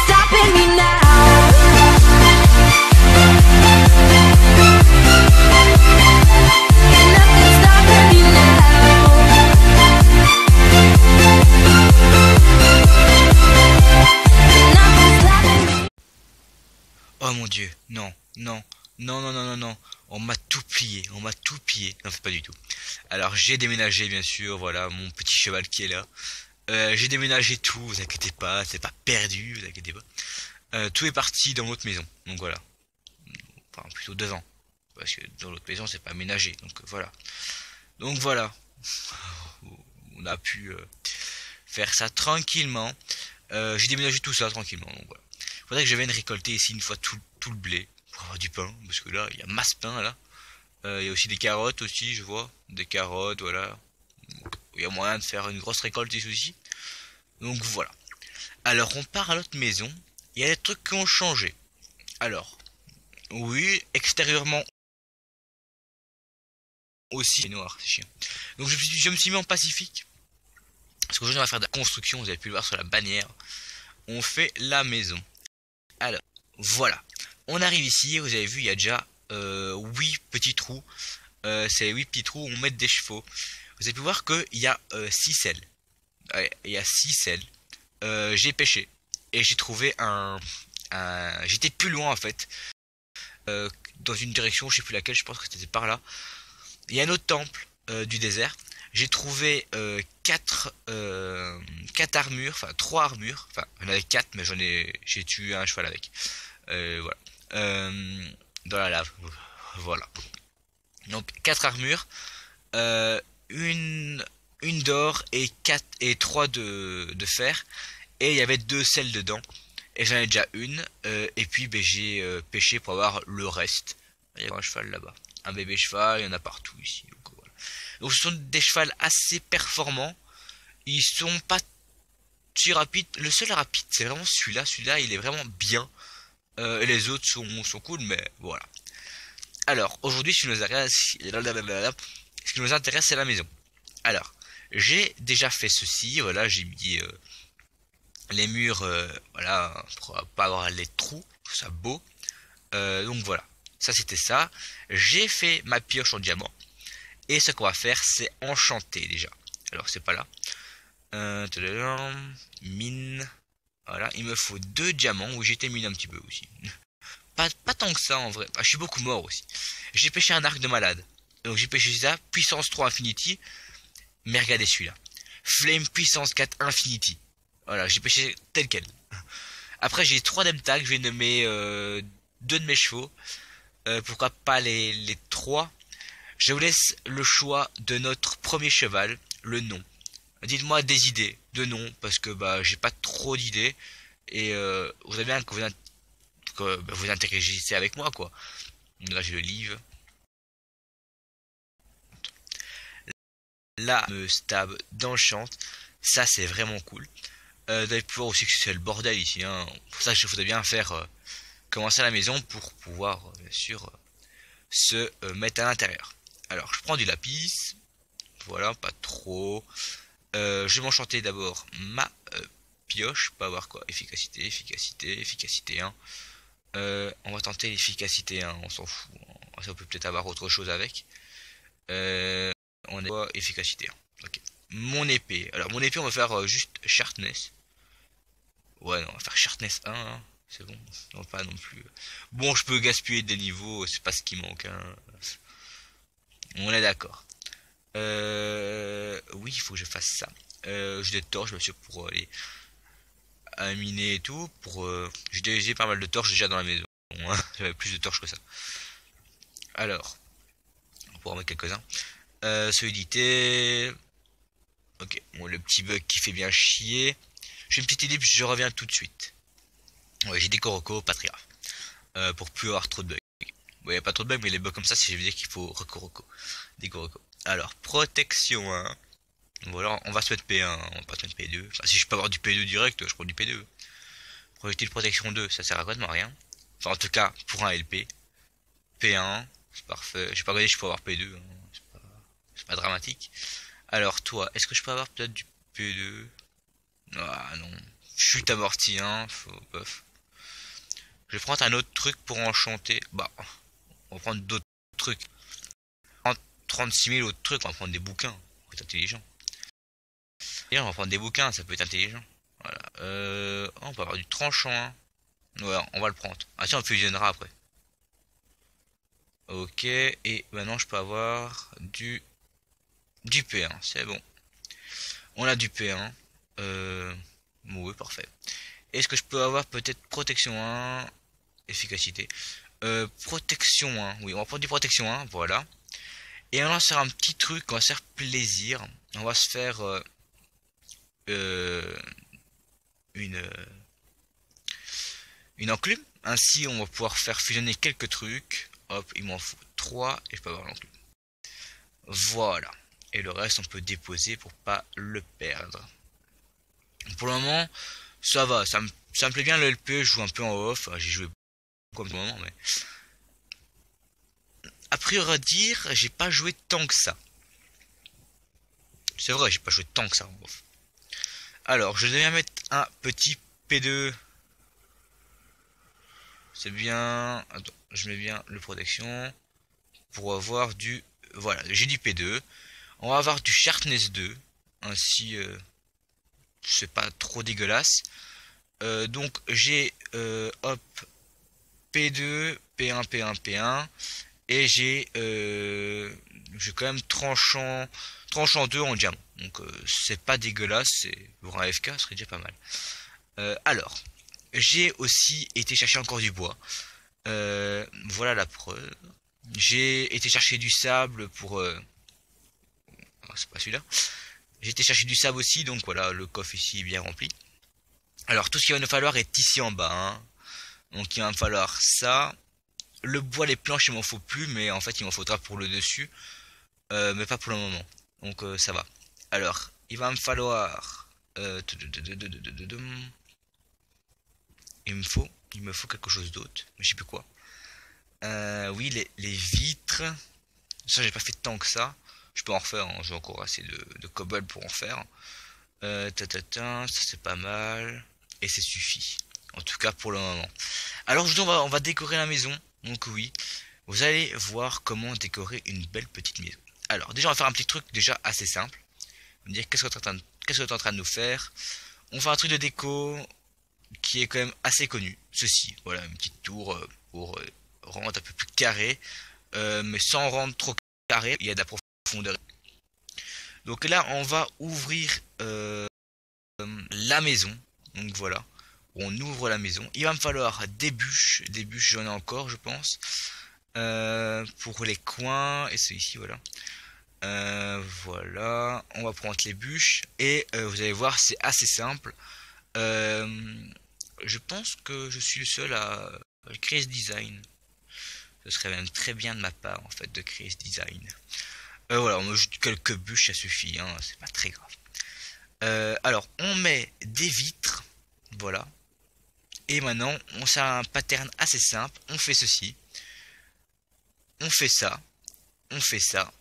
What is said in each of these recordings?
stopping me now. Nothing's stopping me now. Nothing's stopping me. Oh mon dieu, non, non, non, non, non, non, non. On m'a tout plié, on m'a tout pillé. Non, c'est pas du tout. Alors j'ai déménagé bien sûr, voilà mon petit cheval qui est là. J'ai déménagé tout, vous inquiétez pas, c'est pas perdu, vous inquiétez pas. Tout est parti dans l'autre maison, donc voilà. Enfin plutôt devant, parce que dans l'autre maison c'est pas aménagé, donc voilà. Donc voilà, on a pu faire ça tranquillement. J'ai déménagé tout ça tranquillement, donc voilà. Faudrait que je vienne récolter ici une fois tout le blé pour avoir du pain, parce que là il y a masse pain là. Il y a aussi des carottes aussi, je vois, des carottes, voilà. Il y a moyen de faire une grosse récolte ici aussi. Donc voilà. Alors on part à l'autre maison. Il y a des trucs qui ont changé. Alors, oui, extérieurement aussi. C'est noir, c'est chiant. Donc je me suis mis en pacifique. Parce qu'aujourd'hui on va faire de la construction, vous avez pu le voir sur la bannière. On fait la maison. Alors, voilà. On arrive ici, vous avez vu, il y a déjà 8 petits trous. C'est 8 petits trous où on met des chevaux. Vous avez pu voir qu'il y a 6 selles. Ouais, il y a 6 selles. J'ai pêché. Et j'ai trouvé j'étais plus loin en fait. Dans une direction, je sais plus laquelle, je pense que c'était par là. Il y a un autre temple du désert. J'ai trouvé 4 armures, enfin 3 armures. Enfin, j'en avais 4, mais j'ai tué un cheval avec. Voilà. Dans la lave. Voilà. Donc 4 armures. Une d'or et 3 de fer, et il y avait 2 selles dedans, et j'en ai déjà une, et puis j'ai pêché pour avoir le reste. Il y a un cheval là-bas, un bébé cheval, il y en a partout ici, donc voilà. Donc ce sont des chevals assez performants, ils sont pas si rapides, le seul rapide c'est vraiment celui-là il est vraiment bien, et les autres sont cool, mais voilà. Alors aujourd'hui ce qui nous intéresse c'est la maison. Alors, j'ai déjà fait ceci, voilà, j'ai mis les murs, voilà, pour pas avoir les trous, tout ça beau. Donc voilà, ça c'était ça. J'ai fait ma pioche en diamant, et ce qu'on va faire, c'est enchanter déjà. Alors c'est pas là. Mine, voilà, il me faut 2 diamants, où j'étais mine un petit peu aussi. Pas tant que ça en vrai, je suis beaucoup mort aussi. J'ai pêché un arc de malade, donc j'ai pêché ça, puissance 3 infinity. Mais regardez celui-là. Flame puissance 4 Infinity. Voilà, j'ai pêché tel quel. Après j'ai 3 name tags, je vais nommer 2 de mes chevaux. Pourquoi pas les 3. Je vous laisse le choix de notre premier cheval, le nom. Dites-moi des idées de nom, parce que j'ai pas trop d'idées. Et vous savez bien que vous interagissez avec moi quoi. Là j'ai le livre. Là, me stab d'enchant, ça c'est vraiment cool. Vous allez pouvoir aussi que c'est le bordel ici, hein. Pour ça je voudrais bien faire commencer à la maison pour pouvoir bien sûr se mettre à l'intérieur. Alors je prends du lapis, voilà, pas trop. Je vais m'enchanter d'abord ma pioche, pas avoir quoi, efficacité 1. On va tenter l'efficacité 1, on s'en fout, ça peut peut-être avoir autre chose avec. On est efficacité 1. Ok. Mon épée. Alors mon épée on va faire juste sharpness. Ouais non, on va faire sharpness 1 hein. C'est bon. Non pas non plus. Bon je peux gaspiller des niveaux, c'est pas ce qui manque hein. On est d'accord. Oui il faut que je fasse ça. J'ai des torches bien sûr pour aller miner et tout. J'ai pas mal de torches déjà dans la maison. Hein. J'avais plus de torches que ça. Alors. On pourra en mettre quelques-uns. Solidité. Ok, bon, le petit bug qui fait bien chier. J'ai une petite idée, puis je reviens tout de suite. Ouais, j'ai des Koroko, pas très grave. Pour plus avoir trop de bugs. Bon, y a pas trop de bugs, mais les bugs comme ça, c'est je veux dire qu'il faut Koroko. Des Koroko. Alors, protection 1. Voilà, on va se mettre P1, on va pas se mettre P2. Enfin, si je peux avoir du P2 direct, je prends du P2. Projectile protection 2, ça sert à complètement rien. Enfin, en tout cas, pour un LP. P1, c'est parfait. J'ai pas regardé si je peux avoir P2. Hein. C'est pas dramatique. Alors toi, est-ce que je peux avoir peut-être du P2? Ah non. chute amortie, hein. Je vais prendre un autre truc pour enchanter. Bah, on va prendre d'autres trucs. 36 000 autres trucs, on va prendre des bouquins. On va être intelligent. Et on va prendre des bouquins, ça peut être intelligent. Voilà. On peut avoir du tranchant. Hein. Ouais, on va le prendre. Ah tiens, on fusionnera après. Ok, et maintenant je peux avoir du P1, c'est bon. On a du P1. Oui, parfait. Est-ce que je peux avoir peut-être protection 1, efficacité. Protection 1, oui, on va prendre du protection 1, voilà. Et on va se faire un petit truc, on va se faire plaisir. On va se faire une enclume. Ainsi, on va pouvoir faire fusionner quelques trucs. Hop, il m'en faut 3 et je peux avoir l'enclume. Voilà. Et le reste, on peut déposer pour pas le perdre. Pour le moment, ça va. Ça me plaît bien le LP. Je joue un peu en off. J'ai joué comme tout le moment, mais a priori à dire, j'ai pas joué tant que ça. C'est vrai, j'ai pas joué tant que ça en off. Alors, je devais mettre un petit P2. C'est bien. Attends, je mets bien le protection pour avoir du. Voilà, j'ai du P2. On va avoir du Sharpness 2. Ainsi, c'est pas trop dégueulasse. Donc, j'ai hop P2, P1, P1, P1. Et j'ai quand même tranchant 2 en diamant. Donc, c'est pas dégueulasse. Pour un FK, ce serait déjà pas mal. Alors. J'ai aussi été chercher encore du bois. Voilà la preuve. J'ai été chercher du sable pour... c'est pas celui-là. J'ai été chercher du sable aussi, donc voilà, le coffre ici est bien rempli. Alors, tout ce qu'il va nous falloir est ici en bas. Hein. Donc, il va me falloir ça. Le bois, les planches, il m'en faut plus, mais en fait, il m'en faudra pour le dessus. Mais pas pour le moment. Donc, ça va. Alors, il va me falloir... il me faut quelque chose d'autre, mais je sais plus quoi. Oui, les vitres. Ça, j'ai pas fait tant que ça. Je peux en refaire, hein. J'ai encore assez de cobble pour en faire. Ça c'est pas mal. Et c'est suffit. En tout cas pour le moment. Alors aujourd'hui on va décorer la maison. Donc oui, vous allez voir comment décorer une belle petite maison. Alors déjà on va faire un petit truc déjà assez simple. On va me dire qu'est-ce que tu es en train de nous faire. On fait un truc de déco qui est quand même assez connu. Ceci, voilà, une petite tour pour rendre un peu plus carré, mais sans rendre trop carré. Il y a de la profondeur. Donc là, on va ouvrir la maison. Donc voilà, on ouvre la maison. Il va me falloir des bûches. Des bûches, j'en ai encore, je pense. Pour les coins et celui-ci, voilà. Voilà, on va prendre les bûches et vous allez voir, c'est assez simple. Je pense que je suis le seul à créer ce design. Ce serait même très bien de ma part en fait de créer ce design. Voilà, on met juste quelques bûches, ça suffit, hein, c'est pas très grave. Alors, on met des vitres, voilà. Et maintenant, on fait un pattern assez simple. On fait ceci. On fait ça. On fait ça.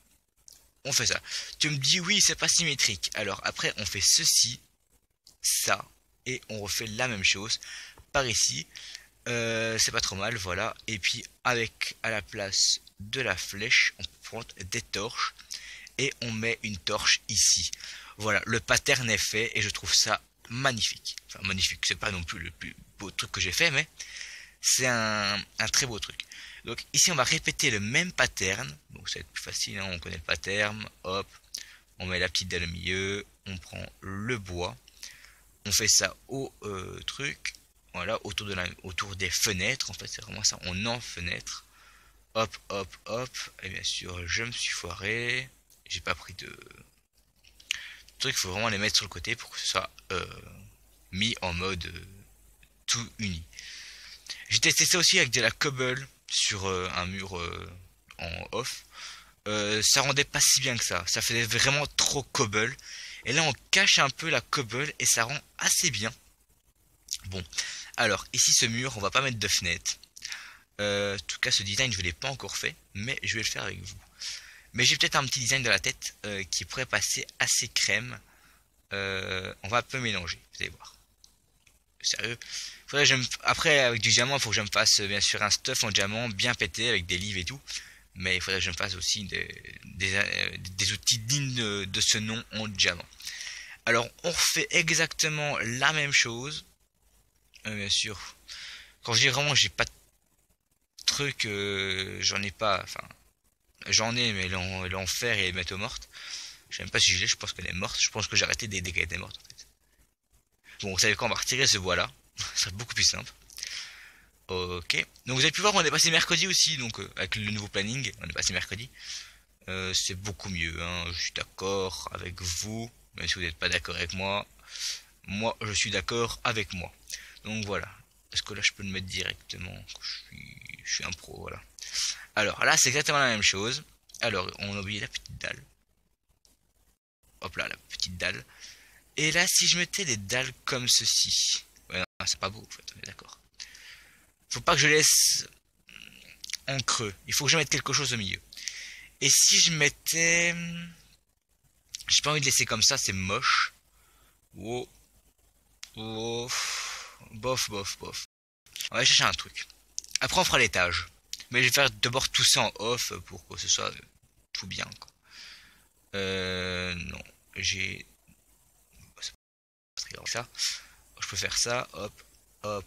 On fait ça. Tu me dis oui, c'est pas symétrique. Alors après, on fait ceci, ça, et on refait la même chose par ici. C'est pas trop mal, voilà. Et puis avec à la place de la flèche, on prend des torches et on met une torche ici. Voilà, le pattern est fait et je trouve ça magnifique. Enfin magnifique, c'est pas non plus le plus beau truc que j'ai fait, mais c'est un très beau truc. Donc ici on va répéter le même pattern. Donc ça va être plus facile, hein, on connaît le pattern. Hop, on met la petite dalle au milieu, on prend le bois, on fait ça au truc. Voilà, autour des fenêtres, en fait, c'est vraiment ça, on en fenêtre. Hop, hop, hop. Et bien sûr, je me suis foiré. J'ai pas pris de truc, il faut vraiment les mettre sur le côté pour que ce soit mis en mode tout uni. J'ai testé ça aussi avec de la cobble sur un mur en off. Ça rendait pas si bien que ça. Ça faisait vraiment trop cobble. Et là, on cache un peu la cobble et ça rend assez bien. Bon, alors ici ce mur, on va pas mettre de fenêtre. En tout cas, ce design, je ne l'ai pas encore fait, mais je vais le faire avec vous. Mais j'ai peut-être un petit design dans la tête qui pourrait passer assez crème. On va un peu mélanger, vous allez voir. sérieux. Après, avec du diamant, il faut que je me fasse bien sûr un stuff en diamant bien pété avec des livres et tout. Mais il faudrait que je me fasse aussi des outils dignes de ce nom en diamant. Alors, on refait exactement la même chose. Bien sûr. Quand je dis vraiment j'ai pas de truc, j'en ai pas. Enfin, j'en ai, mais l'enfer et les métaux mortes. Je sais même pas si je l'ai, je pense qu'elle est morte. Je pense que j'ai arrêté dès qu'elle était morte en fait. Bon, vous savez quoi, on va retirer ce bois là. Ça sera beaucoup plus simple. Ok. Donc vous avez pu voir, on est passé mercredi aussi, donc avec le nouveau planning, on est passé mercredi. C'est beaucoup mieux, hein. Je suis d'accord avec vous, même si vous n'êtes pas d'accord avec moi. Moi, je suis d'accord avec moi. Donc voilà. Est-ce que là, je peux le mettre directement? Je suis un pro, voilà. Alors là, c'est exactement la même chose. Alors, on a oublié la petite dalle. Hop là, la petite dalle. Et là, si je mettais des dalles comme ceci. Ouais, non, c'est pas beau, en fait, on est d'accord. Faut pas que je laisse en creux. Il faut que je mette quelque chose au milieu. Et si je mettais... J'ai pas envie de laisser comme ça, c'est moche. Oh. Oh. Bof, bof, bof. On va chercher un truc. Après, on fera l'étage. Mais je vais faire d'abord tout ça en off pour que ce soit tout bien, quoi. Non. J'ai... Ça. Je peux faire ça. Hop, hop.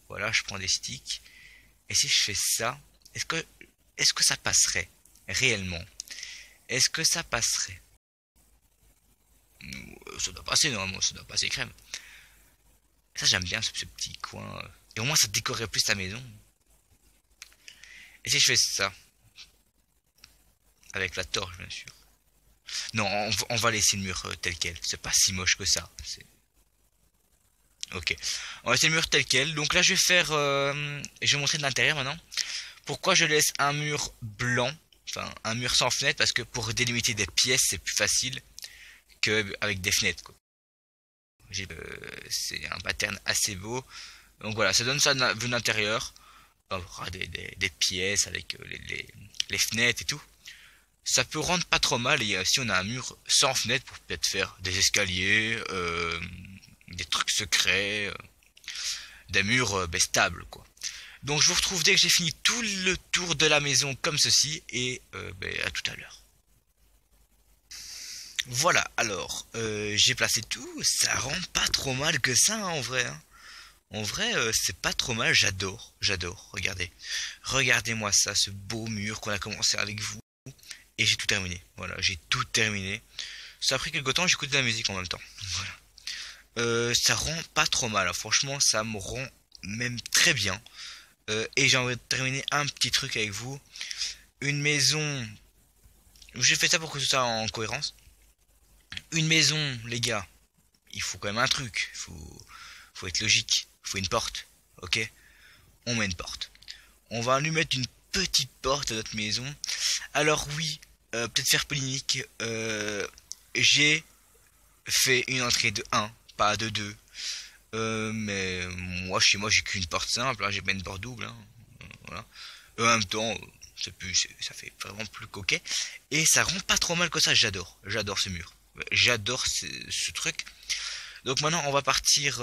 Voilà, je prends des sticks. Et si je fais ça, est-ce que ça passerait réellement? Est-ce que ça passerait? Ça doit passer normalement, ça doit passer crème. Ça j'aime bien ce petit coin. Et au moins ça décorerait plus la maison. Et si je fais ça? Avec la torche bien sûr. Non, on va laisser le mur tel quel. C'est pas si moche que ça. Ok. On va laisser le mur tel quel. Donc là je vais faire... je vais montrer de l'intérieur maintenant. Pourquoi je laisse un mur blanc? Enfin, un mur sans fenêtre, parce que pour délimiter des pièces, c'est plus facile qu'avec des fenêtres, quoi. C'est un pattern assez beau. Donc voilà, ça donne ça vue de l'intérieur. On aura des pièces avec les fenêtres et tout. Ça peut rendre pas trop mal. Et si on a un mur sans fenêtre pour peut-être faire des escaliers, des trucs secrets, des murs stables, quoi. Donc je vous retrouve dès que j'ai fini tout le tour de la maison comme ceci. Et à tout à l'heure. Voilà, alors, j'ai placé tout, ça rend pas trop mal que ça, hein, en vrai. Hein. En vrai, c'est pas trop mal, j'adore, regardez. Regardez-moi ça, ce beau mur qu'on a commencé avec vous. Et j'ai tout terminé, voilà, j'ai tout terminé. Ça a pris quelque temps, j'écoute de la musique en même temps. Voilà. Ça rend pas trop mal, hein. Franchement, ça me rend même très bien. Et j'ai envie de terminer un petit truc avec vous. Une maison... J'ai fait ça pour que ce soit en cohérence. Une maison, les gars, il faut quand même un truc. Faut être logique. Il faut une porte. Ok? On met une porte. On va lui mettre une petite porte à notre maison. Alors oui, peut-être faire polémique. J'ai fait une entrée de 1, pas de 2. Mais moi, chez moi, j'ai qu'une porte simple. Hein, j'ai pas une porte double. Hein, voilà. En même temps, ça fait vraiment plus coquet. Et ça rend pas trop mal que ça. J'adore ce mur. J'adore ce truc. Donc maintenant on va partir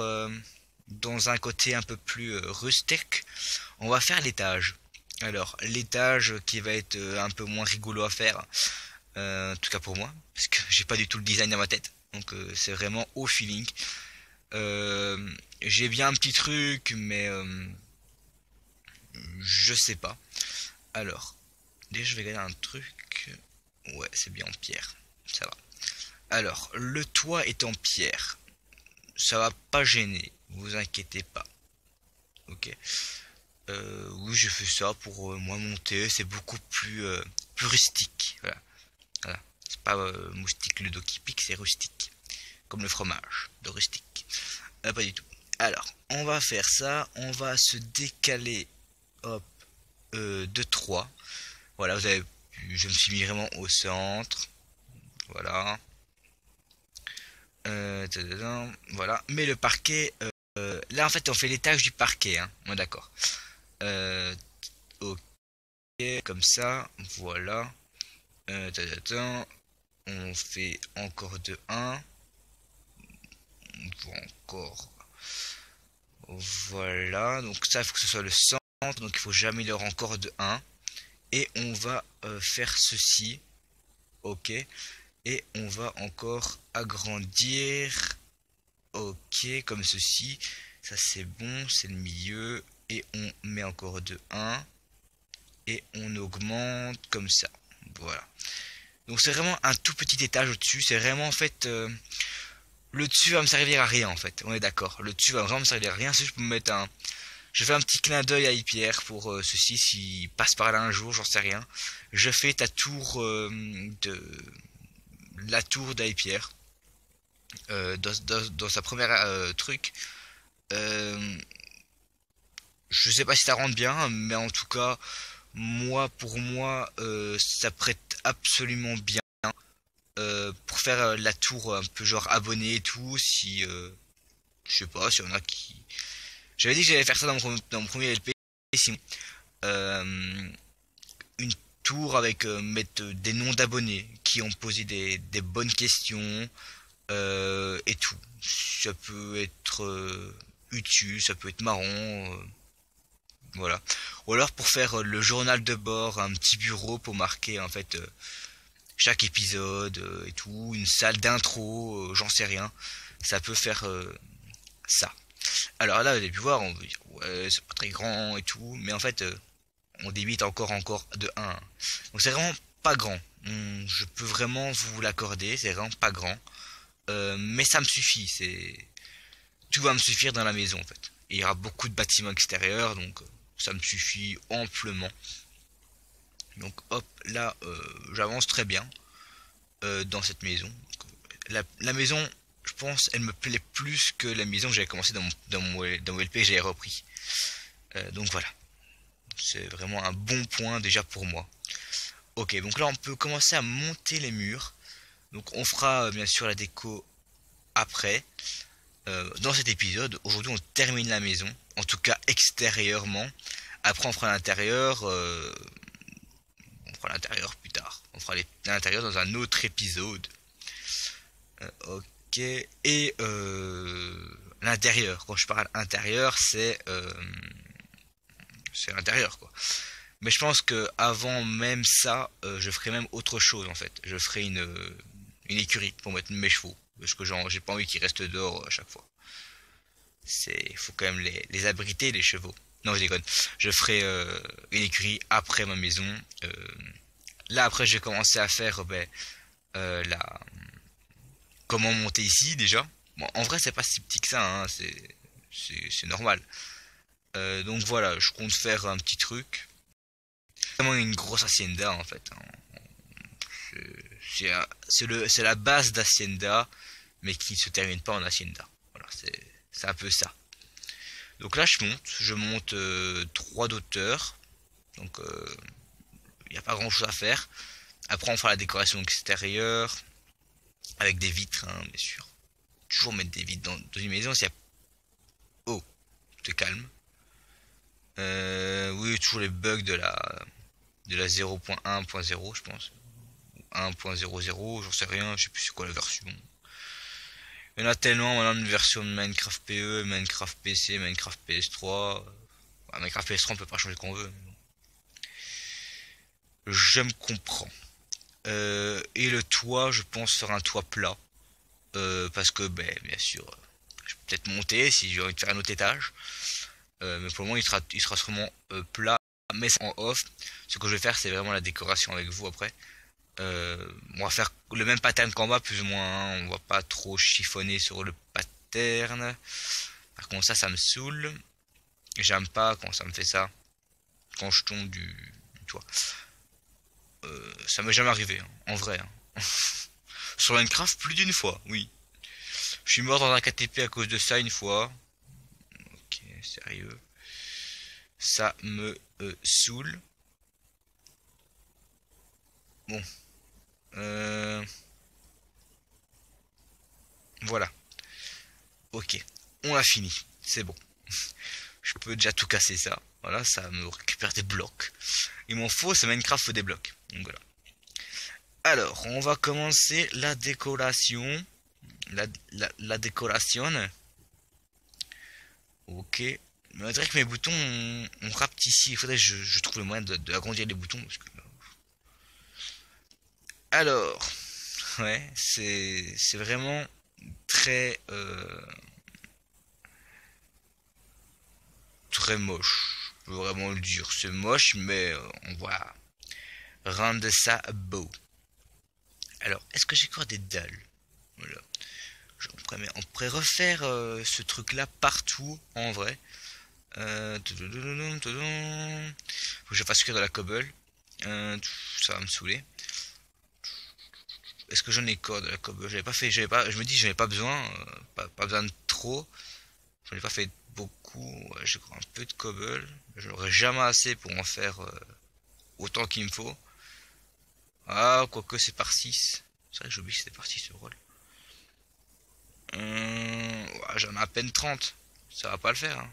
dans un côté un peu plus rustique. On va faire l'étage. Alors l'étage qui va être un peu moins rigolo à faire. En tout cas pour moi. Parce que j'ai pas du tout le design dans ma tête. Donc c'est vraiment au feeling. J'ai bien un petit truc mais je sais pas. Alors déjà je vais regarder un truc. Ouais c'est bien en pierre. Ça va. Alors, le toit est en pierre. Ça va pas gêner, vous inquiétez pas. Ok. Oui, je fais ça pour moi monter. C'est beaucoup plus rustique. Voilà. Voilà. C'est pas moustique le dos qui pique, c'est rustique. Comme le fromage de rustique. Pas du tout. Alors, on va faire ça. On va se décaler. Hop. De 3. Voilà, vous avez vu, je me suis mis vraiment au centre. Voilà. Voilà, mais le parquet, là en fait on fait l'étage du parquet, hein. Ouais, d'accord. Ok, comme ça, voilà. On fait encore de 1. On voit encore. Voilà, donc ça il faut que ce soit le centre, donc il faut que j'améliore encore de 1. Et on va faire ceci, ok, et on va encore agrandir, ok, comme ceci, ça c'est bon, c'est le milieu, et on met encore de 1, et on augmente comme ça, voilà. Donc c'est vraiment un tout petit étage au-dessus, c'est vraiment en fait, le dessus va me servir à rien en fait, on est d'accord, le dessus va vraiment me servir à rien, si je peux me mettre un... Je fais un petit clin d'œil à Hyper pour ceci, s'il passe par là un jour, j'en sais rien. Je fais ta tour la tour d'Hyper dans sa première truc. Je sais pas si ça rentre bien, mais en tout cas, pour moi, ça prête absolument bien pour faire la tour un peu genre abonné et tout. Si je sais pas, s'il y en a qui... J'avais dit que j'allais faire ça dans mon premier LP. Sinon, une tour avec mettre des noms d'abonnés qui ont posé des bonnes questions et tout. Ça peut être utile, ça peut être marrant. Voilà. Ou alors pour faire le journal de bord, un petit bureau pour marquer en fait chaque épisode et tout. Une salle d'intro, j'en sais rien. Ça peut faire ça. Alors là, vous avez pu voir, on veut dire, ouais, c'est pas très grand et tout, mais en fait, on débite encore de 1. Donc c'est vraiment pas grand. Je peux vraiment vous l'accorder, c'est vraiment pas grand. Mais ça me suffit, tout va me suffire dans la maison en fait. Il y aura beaucoup de bâtiments extérieurs, donc ça me suffit amplement. Donc hop, là, j'avance très bien dans cette maison. La maison, je pense, elle me plaît plus que la maison que j'avais commencé dans mon LP que j'avais repris. Donc voilà. C'est vraiment un bon point déjà pour moi. Ok, donc là on peut commencer à monter les murs. Donc on fera bien sûr la déco après. Dans cet épisode, aujourd'hui on termine la maison. En tout cas extérieurement. Après on fera l'intérieur. On fera l'intérieur plus tard. On fera l'intérieur dans un autre épisode. Ok. Et l'intérieur, quand je parle intérieur, c'est l'intérieur quoi. Mais je pense que avant même ça, je ferai même autre chose en fait. Je ferai une écurie pour mettre mes chevaux, parce que j'ai pas envie qu'ils restent dehors à chaque fois. Faut quand même les abriter les chevaux. Non, je déconne. Je ferai une écurie après ma maison. Là après, je vais commencer à faire comment monter ici déjà. Bon, en vrai c'est pas si petit que ça, hein, c'est normal. Donc voilà, je compte faire un petit truc. Vraiment une grosse hacienda en fait. Hein. C'est la base d'hacienda, mais qui ne se termine pas en hacienda. Voilà, c'est un peu ça. Donc là je monte 3 d'auteur. Donc il n'y a pas grand chose à faire. Après on fera la décoration extérieure. Avec des vitres, hein, bien sûr. Toujours mettre des vitres dans une maison. Oh, te calme. Oui, toujours les bugs de la 0.1.0, je pense. 1.00, j'en sais rien, je sais plus c'est quoi la version. Il y en a tellement, maintenant une version de Minecraft PE, Minecraft PC, Minecraft PS3. Minecraft PS3 on peut pas changer qu'on veut. Je me comprends. Et le toit, je pense faire un toit plat. Parce que, bien sûr, je peux peut-être monter si j'ai envie de faire un autre étage. Mais pour le moment, il sera sûrement plat, mais en off. Ce que je vais faire, c'est vraiment la décoration avec vous après. On va faire le même pattern qu'en bas, plus ou moins. Hein. On va pas trop chiffonner sur le pattern. Par contre, ça me saoule. J'aime pas quand ça me fait ça. Quand je tombe du toit. Ça m'est jamais arrivé, hein, en vrai. Hein. Sur Minecraft, plus d'une fois, oui. Je suis mort dans un KTP à cause de ça une fois. Ok, sérieux. Ça me saoule. Bon. Voilà. Ok. On a fini. C'est bon. Je peux déjà tout casser ça. Voilà, ça me récupère des blocs. Il m'en faut, c'est Minecraft faut des blocs. Donc voilà. Alors, on va commencer la décoration. La décoration. Ok. Mais on dirait que mes boutons ont rapetissé. Il faudrait que je trouve le moyen de agrandir les boutons. Parce que... Alors, ouais, c'est vraiment très très moche. Je peux vraiment le dire. C'est moche, mais on va rendre ça beau. Alors, est-ce que j'ai encore des dalles? Voilà. On pourrait refaire ce truc-là partout, en vrai. Faut que je fasse cuire de la cobble. Ça va me saouler. Est-ce que j'en ai encore de la cobble? Je me dis j'en ai pas besoin. Pas besoin de trop. J'en ai pas fait beaucoup. Ouais, j'ai encore un peu de cobble. Je n'aurai jamais assez pour en faire autant qu'il me faut. Ah, quoique c'est par 6. C'est vrai que j'oublie que c'était par 6 ce rôle. Ouais, j'en ai à peine 30. Ça va pas le faire. Hein.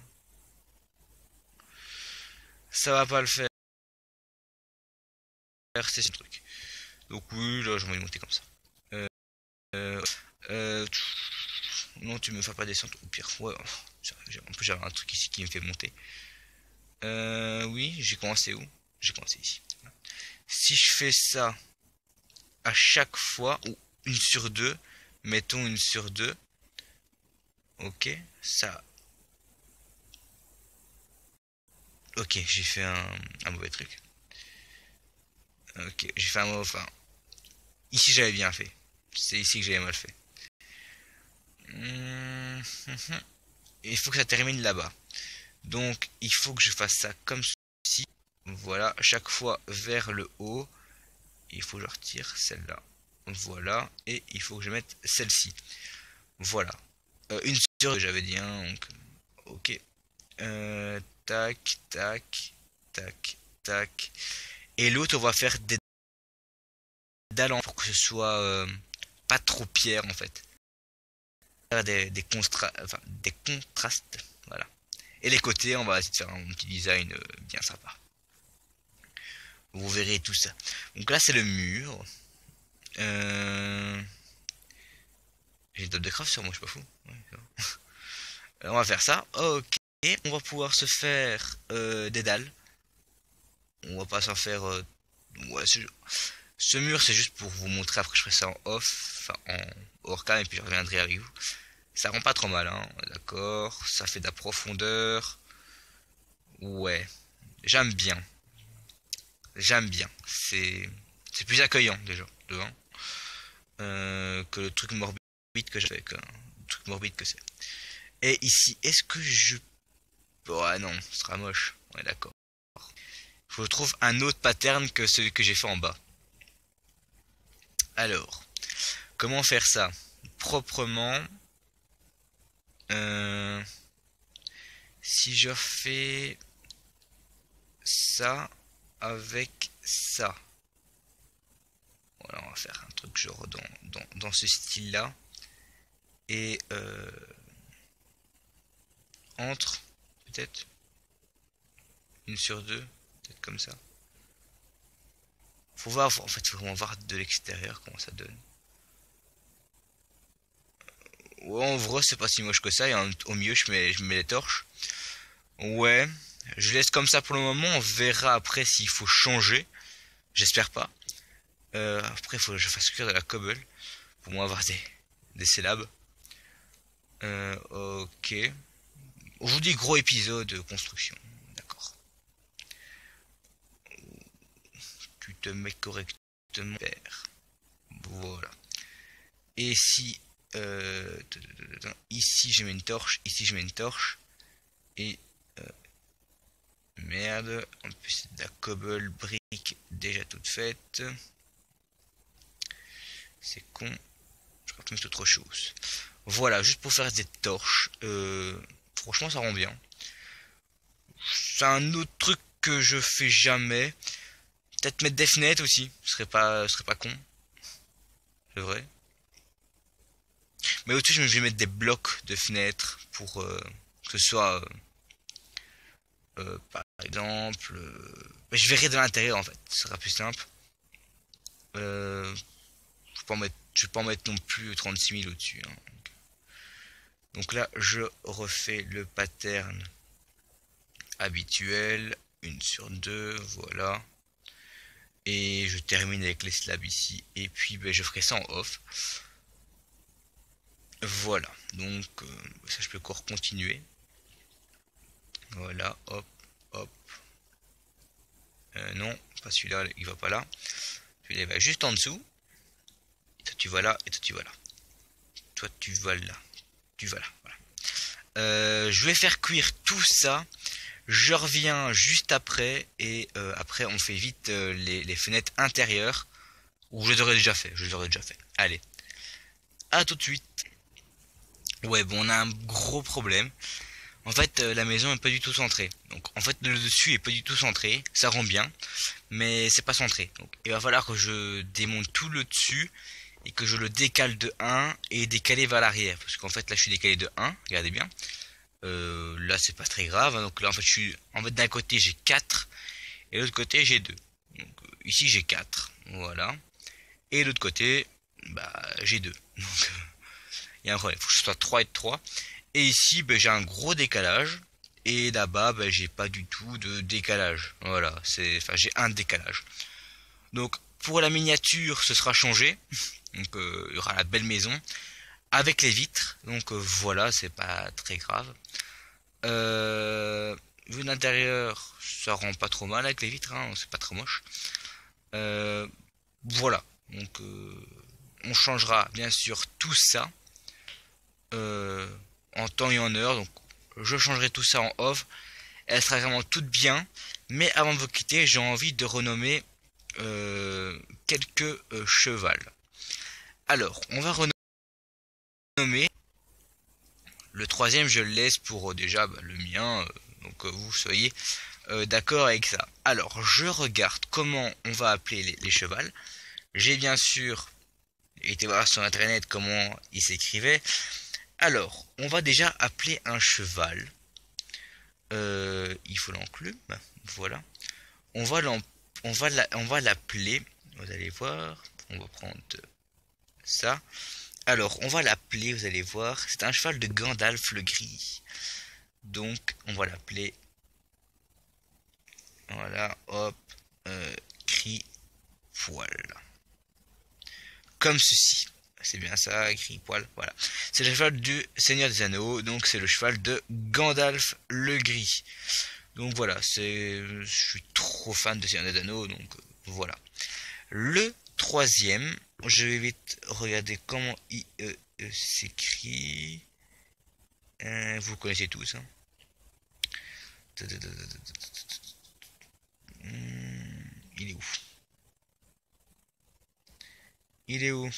Ça va pas le faire. C'est ce truc. Donc oui, là je vais monter comme ça. Euh, euh, euh, non, tu me fais pas descendre au pire. Ouais. En plus j'avais un truc ici qui me fait monter. Oui, j'ai commencé où? J'ai commencé ici. Si je fais ça à chaque fois, ou une sur deux, mettons une sur deux. Ok, ça. Ok, j'ai fait un mauvais truc. Ok, j'ai fait un mauvais. Enfin, ici j'avais bien fait. C'est ici que j'avais mal fait. Il faut que ça termine là-bas. Donc il faut que je fasse ça comme ceci. Voilà, chaque fois vers le haut. Il faut que je retire celle-là. Voilà, et il faut que je mette celle-ci. Voilà. Une sur deux, j'avais dit. Hein, donc, ok. Tac, tac, tac, tac. Et l'autre, on va faire des dalles pour que ce soit pas trop pierre en fait. Faire des contrastes. Voilà. Et les côtés, on va essayer de faire un petit design bien sympa. Vous verrez tout ça. Donc là, c'est le mur. J'ai d'autres de craft sur moi, je suis pas fou. Ouais, on va faire ça. Ok. On va pouvoir se faire des dalles. On va pas s'en faire. Ouais, ce mur, c'est juste pour vous montrer. Après, je ferai ça en off, enfin en hors cam, et puis je reviendrai avec vous. Ça rend pas trop mal, hein. D'accord. Ça fait de la profondeur. Ouais. J'aime bien. J'aime bien. C'est plus accueillant déjà devant que le truc morbide que j'avais, que le truc morbide que c'est. Et ici, est-ce que je... Oh non, ce sera moche. Ouais, d'accord. Faut que je trouve un autre pattern que celui que j'ai fait en bas. Alors, comment faire ça proprement? Si je fais ça avec ça. Voilà, on va faire un truc genre dans ce style-là. Et entre, peut-être. Une sur deux, peut-être comme ça. Faut voir, en fait, faut vraiment voir de l'extérieur comment ça donne. Ouais, en vrai, c'est pas si moche que ça. Et au milieu, je mets les torches. Ouais, je laisse comme ça pour le moment. On verra après s'il faut changer. J'espère pas. Après, il faut que je fasse cuire de la cobble pour moi avoir des syllabes. Ok. Aujourd'hui, gros épisode de construction. D'accord. Tu te mets correctement. Voilà. Et si ici je mets une torche, ici je mets une torche, et merde, en plus c'est de la cobble brique déjà toute faite. C'est con. Je vais mettre autre chose. Voilà, juste pour faire des torches. Franchement, ça rend bien. C'est un autre truc que je fais jamais. Peut-être mettre des fenêtres aussi. Ce serait pas con. C'est vrai. Mais au-dessus, je vais mettre des blocs de fenêtres pour que ce soit, par exemple, mais je verrai de l'intérieur en fait. Ce sera plus simple. Je vais pas en mettre non plus 36 000 au-dessus. Hein. Donc là, je refais le pattern habituel, 1/2, voilà. Et je termine avec les slabs ici, et puis ben, je ferai ça en off. Voilà, donc ça je peux encore continuer. Voilà, hop, hop. Non, pas celui-là, il va pas là. Celui-là va juste en dessous. Toi tu vas là, et toi tu vas là. Toi tu vas là. Tu vas là, voilà. Je vais faire cuire tout ça. Je reviens juste après et après on fait vite les fenêtres intérieures où je les aurais déjà fait. Allez, à tout de suite. Ouais, bon, on a un gros problème. En fait, la maison est pas du tout centrée. Donc, en fait, le dessus est pas du tout centré. Ça rend bien, mais c'est pas centré. Donc, il va falloir que je démonte tout le dessus et que je le décale de 1 et décaler vers l'arrière. Parce qu'en fait, là, je suis décalé de 1. Regardez bien. Là c'est pas très grave, hein. Donc là en fait d'un côté j'ai 4 et de l'autre côté j'ai 2. Donc ici j'ai 4, voilà. Et de l'autre côté bah j'ai 2. Donc il y a un problème, il faut que je sois 3 et 3. Et ici j'ai un gros décalage et là-bas j'ai pas du tout de décalage. Voilà, j'ai un décalage. Donc pour la miniature ce sera changé. Donc il y aura la belle maison avec les vitres, donc voilà, c'est pas très grave. Vu d'intérieur, ça rend pas trop mal avec les vitres, hein, c'est pas très moche. Voilà, donc on changera bien sûr tout ça en temps et en heure. Donc je changerai tout ça en off. Elle sera vraiment toute bien. Mais avant de vous quitter, j'ai envie de renommer quelques chevals. Alors, on va renommer. Le troisième, je le laisse pour déjà le mien, donc vous soyez d'accord avec ça. Alors, je regarde comment on va appeler les chevals. J'ai bien sûr été voir sur internet comment il s'écrivait. Alors, on va déjà appeler un cheval. Il faut l'enclume, voilà. On va l'appeler. Vous allez voir. On va prendre ça. Alors, on va l'appeler, vous allez voir, c'est un cheval de Gandalf le gris. Donc, on va l'appeler, voilà, hop, Gris-Poil. Comme ceci. C'est bien ça, Gris-Poil, voilà. C'est le cheval du Seigneur des Anneaux, donc c'est le cheval de Gandalf le gris. Donc voilà, je suis trop fan de Seigneur des Anneaux, donc voilà. Le troisième, je vais vite regarder comment il s'écrit. Vous connaissez tous. Hein. Il est où? Il est où?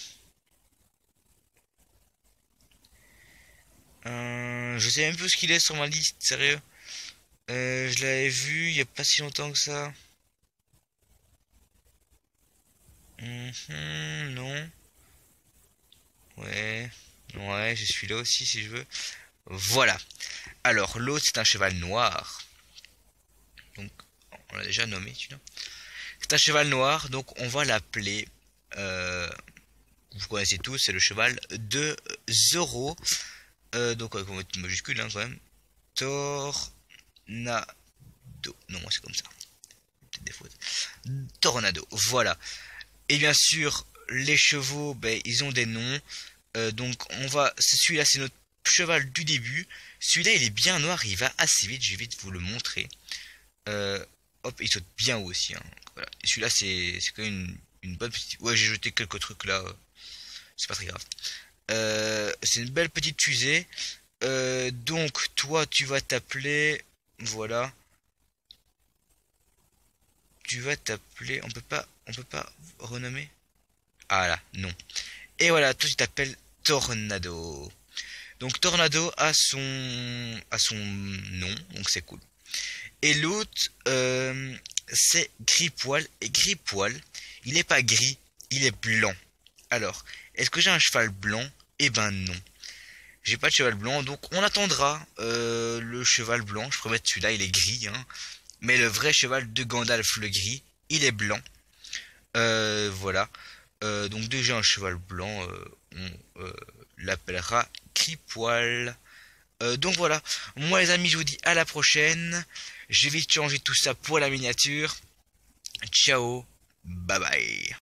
Je sais même plus ce qu'il est sur ma liste, sérieux. Je l'avais vu il y a pas si longtemps que ça. Non. Ouais. Ouais, je suis là aussi si je veux. Voilà. Alors, l'autre, c'est un cheval noir. Donc, on l'a déjà nommé, tu vois. C'est un cheval noir, donc on va l'appeler... vous connaissez tous, c'est le cheval de Zorro. Donc, avec une majuscule, hein, quand même. Tornado. Non, moi, c'est comme ça. Peut-être des fautes. Tornado, voilà. Et bien sûr, les chevaux, ils ont des noms. Donc celui-là c'est notre cheval du début. Celui-là il est bien noir, il va assez vite, je vais vite vous le montrer. Hop, il saute bien haut aussi. Hein. Voilà. Et celui-là c'est quand même une bonne petite... Ouais, j'ai jeté quelques trucs là. C'est pas très grave. C'est une belle petite fusée. Donc toi tu vas t'appeler... Voilà. Tu vas t'appeler... On peut pas renommer. Ah là, non. Et voilà, toi tu t'appelles Tornado. Donc Tornado a son nom, donc c'est cool. Et l'autre, c'est Gris-Poil. Et Gris-Poil, il n'est pas gris, il est blanc. Alors, est-ce que j'ai un cheval blanc? Eh ben non. J'ai pas de cheval blanc, donc on attendra le cheval blanc. Je promets, celui-là, il est gris. Hein. Mais le vrai cheval de Gandalf le gris, il est blanc. Voilà. Donc déjà un cheval blanc, on l'appellera Gris-Poil. Donc voilà, moi les amis, je vous dis à la prochaine. Je vais vite changer tout ça pour la miniature. Ciao, bye bye.